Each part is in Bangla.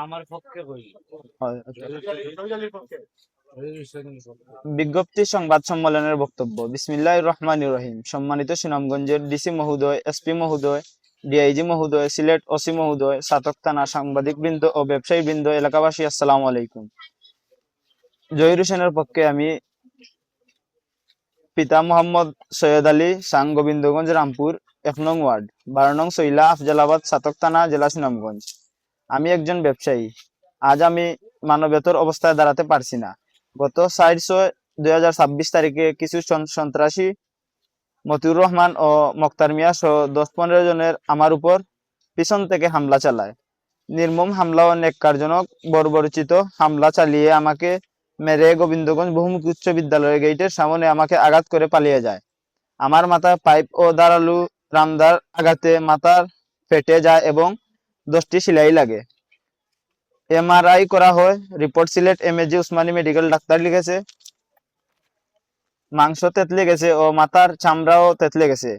আমার পক্ষে কই হয়, আচ্ছা। বিজ্ঞপ্তি সংবাদ সম্মেলনের বক্তব্য। বিসমিল্লাহির রহমানির রহিম। সম্মানিত সুনামগঞ্জের ডিসি মহোদয়, এসপি মহোদয়, ডিআইজি মহোদয়, সিলেট ওসি মহোদয়, ছাতক থানা সাংবাদিকবৃন্দ ও ব্যবসায়ীবৃন্দ, এলাকাবাসী, আসসালামু আলাইকুম। জহির হোসেনের পক্ষে আমি পিতা মোহাম্মদ সৈয়দ আলী, সাং গোবিন্দগঞ্জ, রামপুর, ১ নং ওয়ার্ড, ১২ নং সৈলা, আফজালাবাদ, ছাতক থানা, জেলা সুনামগঞ্জ। আমি একজন ব্যবসায়ী। আজ আমি মানবেতর অবস্থায় দাঁড়াতে পারছি না। গত ৪/৬/২০২৬ তারিখে কিছু সন্ত্রাসী মতিউর রহমান ও মোক্তার মিয়া সহ ১০-১৫ জনের আমার উপর পিছন থেকে হামলা চালায়। নির্মম হামলা ও ন্যাক্কারজনক বর্বরোচিত হামলা চালিয়ে আমাকে মেরে গোবিন্দগঞ্জ বহুমুখী উচ্চ বিদ্যালয়ের গেটের সামনে আমাকে আঘাত করে পালিয়ে যায়। আমার মাথায় পাইপ ও ধারালো রামদার আঘাতে মাথার ফেটে যায় এবং 10টি সেলাই লাগে। এমআরআই করা হয়। Report Sylhet MAG Usmani medical doctor লিখেছে। মাংস তেতলে গেছে ও মাথার চামড়াও তেতলে গেছে।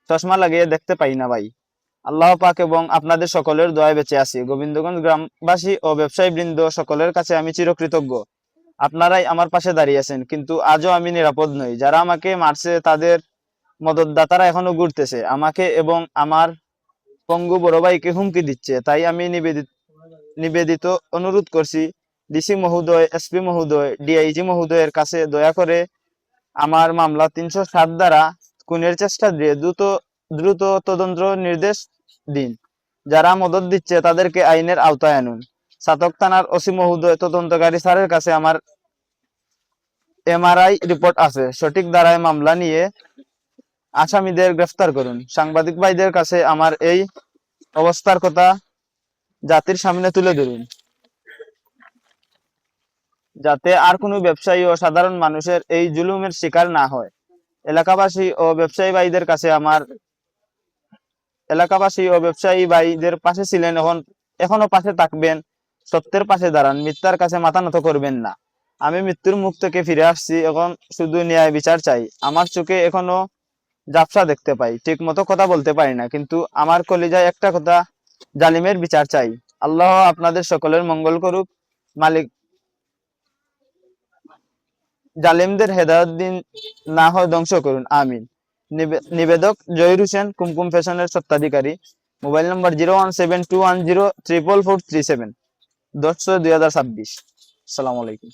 চশমা লাগিয়ে দেখতে পাই না ভাই। আল্লাহ পাক এবং আপনাদের সকলের দয়ায় বেঁচে আছি। গোবিন্দগঞ্জ গ্রামবাসী ও ব্যবসায়ী বৃন্দ সকলের কাছে আমি চিরকৃতজ্ঞ। আপনারাই আমার পাশে দাঁড়িয়েছেন, কিন্তু আজও আমি নিরাপদ নই। যারা আমাকে মারছে তাদের মদতদাতারা এখনো ঘুরতেছে, আমাকে এবং আমার পঙ্গু বড় ভাইকে হুমকি দিচ্ছে। তাই আমি নিবেদিত অনুরোধ করছি ডিসি মহোদয়, এসপি মহোদয়, ডিআইজি মহোদয়ের কাছে দয়া করে আমার মামলা ৩০৭ দ্বারা খুনের চেষ্টা দিয়ে দ্রুত তদন্ত নির্দেশ দিন। যারা মদত দিচ্ছে তাদেরকে আইনের আওতায় আনুন। ছাতক থানার ওসি মহোদয়, তদন্তকারী স্যারের কাছে আমার এমআরআই রিপোর্ট আছে। সঠিক ধারায় মামলা নিয়ে আসামিদের গ্রেফতার করুন। সাংবাদিক ভাইদের কাছে আমার এই অবস্থার কথা জাতির সামনে তুলে ধরুন, যাতে আর কোনো ব্যবসায়ী ও সাধারণ মানুষের এই জুলুমের শিকার না হয়। এলাকাবাসী ও ব্যবসায়ী ভাইদের পাশে ছিলেন, এখনো পাশে থাকবেন। সত্যের পাশে দাঁড়ান, মিথ্যার কাছে মাথা নত করবেন না। আমি মৃত্যুর মুখ থেকে ফিরে আসছি, এখন শুধু ন্যায় বিচার চাই। আমার চোখে এখনো ঝাপসা দেখতে পাই, ঠিক মতো কথা বলতে পারি না, কিন্তু আমার কলিজায় একটা কথা, জালিমের বিচার চাই। আল্লাহ আপনাদের সকলের মঙ্গল করুক। মালিক জালিমদের হেদায়েত দিন, না হয় ধ্বংস করুন, আমিন। নিবেদক জহির হোসেন, কুমকুম ফ্যাশনের স্বত্বাধিকারী। মোবাইল নম্বর 01721044437, 10/6/2026। আসসালামু আলাইকুম।